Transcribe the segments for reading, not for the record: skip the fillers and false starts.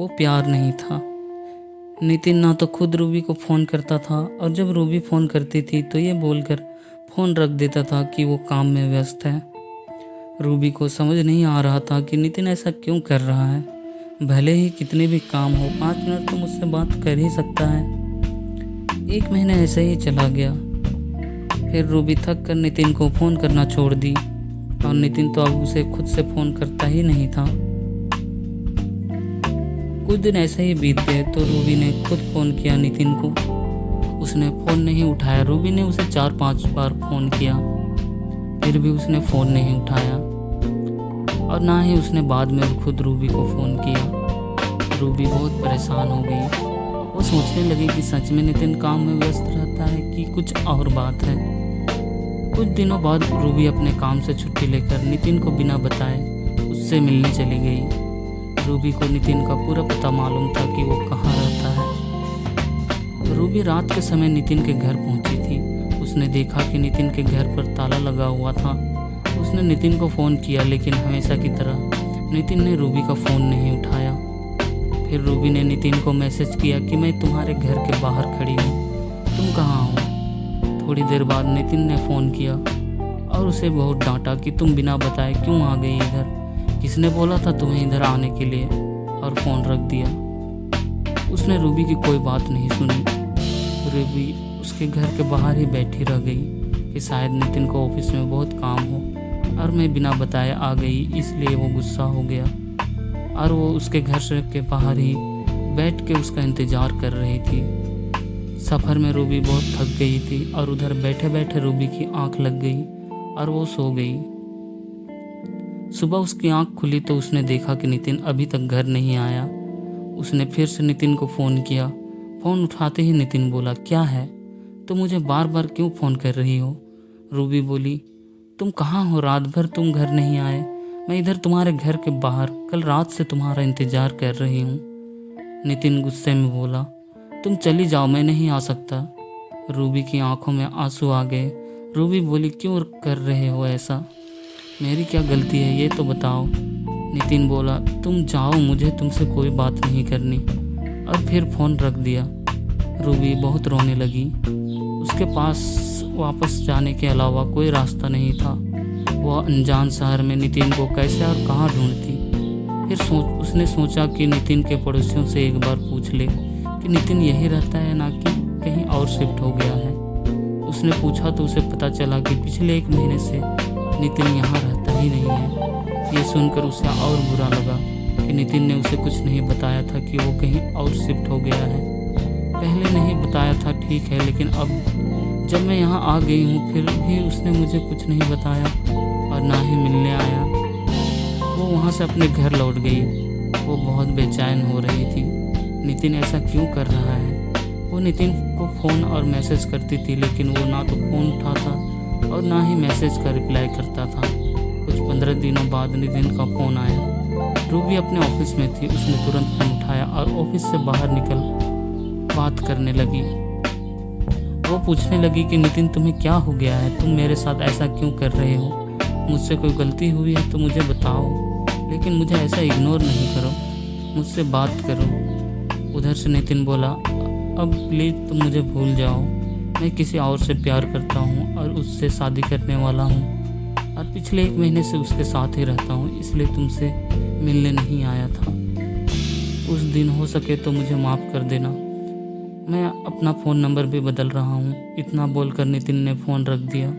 वो प्यार नहीं था। नितिन ना तो खुद रूबी को फ़ोन करता था और जब रूबी फ़ोन करती थी तो ये बोलकर फ़ोन रख देता था कि वो काम में व्यस्त है। रूबी को समझ नहीं आ रहा था कि नितिन ऐसा क्यों कर रहा है। भले ही कितने भी काम हो, 5 मिनट तो मुझसे बात कर ही सकता है। 1 महीना ऐसे ही चला गया। फिर रूबी थक कर नितिन को फ़ोन करना छोड़ दी और नितिन तो अब उसे खुद से फ़ोन करता ही नहीं था। कुछ दिन ऐसे ही बीत गए तो रूबी ने खुद फ़ोन किया नितिन को। उसने फ़ोन नहीं उठाया। रूबी ने उसे 4-5 बार फ़ोन किया, फिर भी उसने फ़ोन नहीं उठाया और ना ही उसने बाद में खुद रूबी को फ़ोन किया। रूबी बहुत परेशान हो गई। वो सोचने लगी कि सच में नितिन काम में व्यस्त रहता है कि कुछ और बात है। कुछ दिनों बाद रूबी अपने काम से छुट्टी लेकर नितिन को बिना बताए उससे मिलने चली गई। रूबी को नितिन का पूरा पता मालूम था कि वो कहाँ रहता है। रूबी रात के समय नितिन के घर पहुंची थी। उसने देखा कि नितिन के घर पर ताला लगा हुआ था। उसने नितिन को फ़ोन किया लेकिन हमेशा की तरह नितिन ने रूबी का फ़ोन नहीं उठाया। फिर रूबी ने नितिन को मैसेज किया कि मैं तुम्हारे घर के बाहर खड़ी हूँ, तुम कहाँ हो। थोड़ी देर बाद नितिन ने फ़ोन किया और उसे बहुत डांटा कि तुम बिना बताए क्यों आ गई इधर, किसने बोला था तुम्हें इधर आने के लिए, और फ़ोन रख दिया। उसने रूबी की कोई बात नहीं सुनी। रूबी उसके घर के बाहर ही बैठी रह गई कि शायद नितिन को ऑफिस में बहुत काम हो और मैं बिना बताए आ गई, इसलिए वो गुस्सा हो गया और वो उसके घर के बाहर ही बैठ के उसका इंतज़ार कर रही थी। सफ़र में रूबी बहुत थक गई थी और उधर बैठे बैठे रूबी की आंख लग गई और वो सो गई। सुबह उसकी आंख खुली तो उसने देखा कि नितिन अभी तक घर नहीं आया। उसने फिर से नितिन को फ़ोन किया। फ़ोन उठाते ही नितिन बोला, क्या है, तुम मुझे बार बार क्यों फ़ोन कर रही हो। रूबी बोली, तुम कहाँ हो, रात भर तुम घर नहीं आए, मैं इधर तुम्हारे घर के बाहर कल रात से तुम्हारा इंतज़ार कर रही हूँ। नितिन गुस्से में बोला, तुम चली जाओ, मैं नहीं आ सकता। रूबी की आंखों में आंसू आ गए। रूबी बोली, क्यों कर रहे हो ऐसा, मेरी क्या गलती है ये तो बताओ। नितिन बोला, तुम जाओ, मुझे तुमसे कोई बात नहीं करनी, और फिर फ़ोन रख दिया। रूबी बहुत रोने लगी। उसके पास वापस जाने के अलावा कोई रास्ता नहीं था। वह अनजान शहर में नितिन को कैसे और कहाँ ढूंढती। फिर उसने सोचा कि नितिन के पड़ोसियों से एक बार पूछ ले कि नितिन यही रहता है ना कि कहीं और शिफ्ट हो गया है। उसने पूछा तो उसे पता चला कि पिछले 1 महीने से नितिन यहाँ रहता ही नहीं है। ये सुनकर उसे और बुरा लगा कि नितिन ने उसे कुछ नहीं बताया था कि वो कहीं और शिफ्ट हो गया है। पहले नहीं बताया था ठीक है, लेकिन अब जब मैं यहाँ आ गई हूँ फिर भी उसने मुझे कुछ नहीं बताया और ना ही मिलने आया। वो वहाँ से अपने घर लौट गई। वो बहुत बेचैन हो रही थी। नितिन ऐसा क्यों कर रहा है। वो नितिन को फ़ोन और मैसेज करती थी लेकिन वो ना तो फ़ोन उठाता और ना ही मैसेज का रिप्लाई करता था। कुछ 15 दिनों बाद नितिन का फ़ोन आया। रूबी अपने ऑफिस में थी। उसने तुरंत फ़ोन उठाया और ऑफिस से बाहर निकल बात करने लगी। वो पूछने लगी कि नितिन तुम्हें क्या हो गया है, तुम मेरे साथ ऐसा क्यों कर रहे हो, मुझसे कोई गलती हुई है तो मुझे बताओ, लेकिन मुझे ऐसा इग्नोर नहीं करो, मुझसे बात करो। उधर से नितिन बोला, अब प्लीज़ तुम मुझे भूल जाओ, मैं किसी और से प्यार करता हूँ और उससे शादी करने वाला हूँ और पिछले 1 महीने से उसके साथ ही रहता हूँ, इसलिए तुमसे मिलने नहीं आया था। उस दिन हो सके तो मुझे माफ़ कर देना, मैं अपना फ़ोन नंबर भी बदल रहा हूँ। इतना बोलकर नितिन ने फ़ोन रख दिया।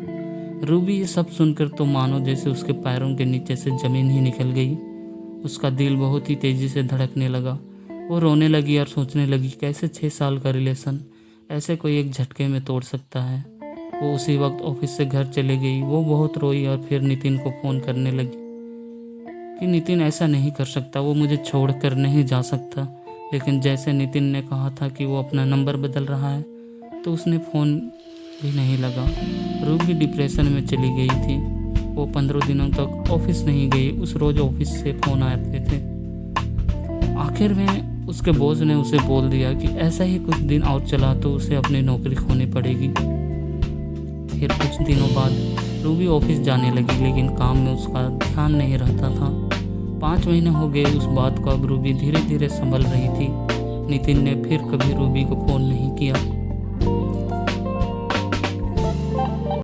रूबी ये सब सुनकर तो मानो जैसे उसके पैरों के नीचे से ज़मीन ही निकल गई। उसका दिल बहुत ही तेज़ी से धड़कने लगा। वो रोने लगी और सोचने लगी कैसे 6 साल का रिलेशन ऐसे कोई एक झटके में तोड़ सकता है। वो उसी वक्त ऑफिस से घर चले गई। वो बहुत रोई और फिर नितिन को फ़ोन करने लगी कि नितिन ऐसा नहीं कर सकता, वो मुझे छोड़ कर नहीं जा सकता। लेकिन जैसे नितिन ने कहा था कि वो अपना नंबर बदल रहा है तो उसने फ़ोन भी नहीं लगा। रूबी डिप्रेशन में चली गई थी। वो 15 दिनों तक ऑफिस नहीं गई। उस रोज़ ऑफिस से फ़ोन आते थे। आखिर में उसके बॉस ने उसे बोल दिया कि ऐसा ही कुछ दिन और चला तो उसे अपनी नौकरी खोनी पड़ेगी। फिर कुछ दिनों बाद रूबी ऑफिस जाने लगी, लेकिन काम में उसका ध्यान नहीं रहता था। 5 महीने हो गए उस बात को। अब रूबी धीरे धीरे संभल रही थी। नितिन ने फिर कभी रूबी को फ़ोन नहीं किया।